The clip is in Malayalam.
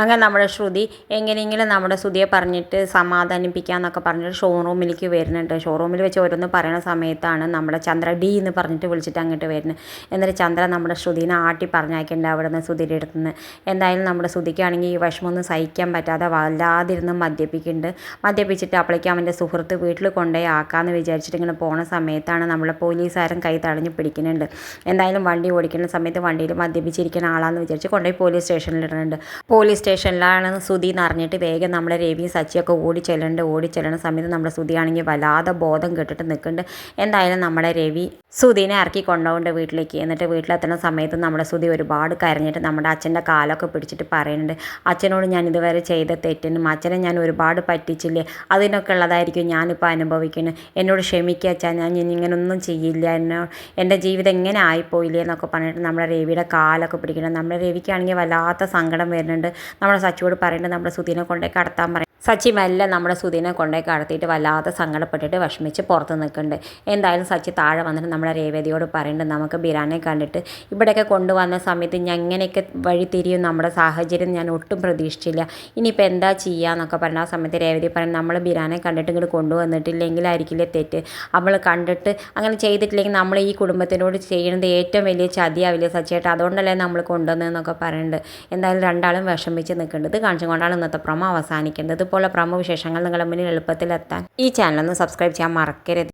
അങ്ങനെ നമ്മുടെ ശ്രുതി എങ്ങനെയെങ്കിലും നമ്മുടെ ശ്രുതിയെ പറഞ്ഞിട്ട് സമാധാനിപ്പിക്കാമെന്നൊക്കെ പറഞ്ഞിട്ട് ഷോറൂമിലേക്ക് വരുന്നുണ്ട്. ഷോറൂമിൽ വെച്ച് ഓരോന്ന് പറയുന്ന സമയത്താണ് നമ്മുടെ ചന്ദ്ര ഡി എന്ന് പറഞ്ഞിട്ട് വിളിച്ചിട്ട് അങ്ങോട്ട് വരുന്നത്. എന്നിട്ട് ചന്ദ്ര നമ്മുടെ ശ്രുതിനെ ആട്ടി പറഞ്ഞയക്കുന്നുണ്ട് അവിടെ നിന്ന് ശ്രുതിയുടെ അടുത്ത് നിന്ന്. എന്തായാലും നമ്മുടെ ശ്രുതിക്കാണെങ്കിൽ ഈ വിഷമമൊന്നും സഹിക്കാൻ പറ്റാതെ വല്ലാതിരുന്ന് മദ്യപിച്ചിട്ട് അപ്പോഴേക്കും അവൻ്റെ സുഹൃത്ത് വീട്ടിൽ കൊണ്ടുപോയി ആക്കാമെന്ന് വിചാരിച്ചിട്ട് ഇങ്ങനെ പോണ സമയത്താണ് നമ്മളെ പോലീസുകാരൻ കൈ തടഞ്ഞ് പിടിക്കുന്നുണ്ട്. എന്തായാലും വണ്ടി ഓടിക്കുന്ന സമയത്ത് വണ്ടിയിൽ മദ്യപിച്ചിരിക്കുന്ന ആളാണെന്ന് വിചാരിച്ച് കൊണ്ടുപോയി പോലീസ് സ്റ്റേഷനിൽ ഇടുന്നുണ്ട്. പോലീസ് സ്റ്റേഷനിലാണ് ശ്രുതി എന്ന് അറിഞ്ഞിട്ട് വേഗം നമ്മുടെ രവിയും സച്ചിയൊക്കെ ഓടിച്ചെല്ലുന്ന സമയത്ത് നമ്മുടെ ശ്രുതിയാണെങ്കിൽ വല്ലാതെ ബോധം കെട്ടിട്ട് നിൽക്കുന്നുണ്ട്. എന്തായാലും നമ്മുടെ രവി ശ്രുതിനെ ഇറക്കി കൊണ്ടുപോകുന്നുണ്ട് വീട്ടിലേക്ക്. എന്നിട്ട് വീട്ടിലെത്തുന്ന സമയത്ത് നമ്മുടെ ശ്രുതി ഒരുപാട് കരഞ്ഞിട്ട് നമ്മുടെ അച്ഛൻ്റെ കാലൊക്കെ പിടിച്ചിട്ട് പറയുന്നുണ്ട്, അച്ഛനോട് ഞാൻ ഇതുവരെ ചെയ്ത തെറ്റിനും അച്ഛനെ ഞാൻ ഒരുപാട് പറ്റിച്ചില്ലേ, അതിനൊക്കെ ഉള്ളതായിരിക്കും ഞാനിപ്പോൾ അനുഭവിക്കുന്നത്. എന്നോട് ക്ഷമിക്കുക അച്ഛാ, ഞാൻ ഇങ്ങനൊന്നും ചെയ്യില്ല, എൻ്റെ ജീവിതം ഇങ്ങനെ ആയിപ്പോയില്ലേ എന്നൊക്കെ പറഞ്ഞിട്ട് നമ്മുടെ രവിയുടെ കാലൊക്കെ പിടിക്കണം. നമ്മുടെ രവിക്കാണെങ്കിൽ വല്ലാത്ത സങ്കടം വരുന്നുണ്ട്. നമ്മുടെ സച്ചിയോട് പറയുന്നുണ്ട് നമ്മുടെ ശ്രുതിനെ കൊണ്ടേ കടത്താൻ പറയും. സച്ചി മെല്ലെ നമ്മുടെ ശ്രുതിനെ കൊണ്ടേ കടത്തിയിട്ട് വല്ലാതെ സങ്കടപ്പെട്ടിട്ട് വിഷമിച്ച് പുറത്ത് നിൽക്കുന്നുണ്ട്. എന്തായാലും സച്ചി താഴെ വന്നിട്ട് നമ്മുടെ രേവതിയോട് പറയുന്നുണ്ട്, നമുക്ക് ബിരാനെ കണ്ടിട്ട് ഇവിടെയൊക്കെ കൊണ്ടുവന്ന സമയത്ത് ഞാൻ എങ്ങനെയൊക്കെ വഴി തിരിയും, നമ്മുടെ സാഹചര്യം ഞാൻ ഒട്ടും പ്രതീക്ഷിച്ചില്ല, ഇനിയിപ്പോൾ എന്താ ചെയ്യുക എന്നൊക്കെ പറഞ്ഞ ആ സമയത്ത് രേവതി പറയും, നമ്മൾ ബിരാനെ കണ്ടിട്ട് ഇങ്ങോട്ട് കൊണ്ടുവന്നിട്ടില്ലെങ്കിലായിരിക്കില്ലേ തെറ്റ്, അവൾ കണ്ടിട്ട് അങ്ങനെ ചെയ്തിട്ടില്ലെങ്കിൽ നമ്മൾ ഈ കുടുംബത്തിനോട് ചെയ്യുന്നത് ഏറ്റവും വലിയ ചതിയാവില്ലേ സച്ചിയായിട്ട്, അതുകൊണ്ടല്ലേ നമ്മൾ കൊണ്ടുവന്നതെന്നൊക്കെ പറയുന്നുണ്ട്. എന്തായാലും രണ്ടാളും വിഷമിച്ച് നിൽക്കേണ്ടത് കാണിച്ചുകൊണ്ടാണ് ഇന്നത്തെ പ്രമോ അവസാനിക്കേണ്ടത്. ഇതുപോലെ പ്രമോ വിശേഷങ്ങൾ നിങ്ങളുടെ മുന്നിൽ എളുപ്പത്തിലെത്താൻ ഈ ചാനൽ ഒന്ന് സബ്സ്ക്രൈബ് ചെയ്യാൻ മറക്കരുത്.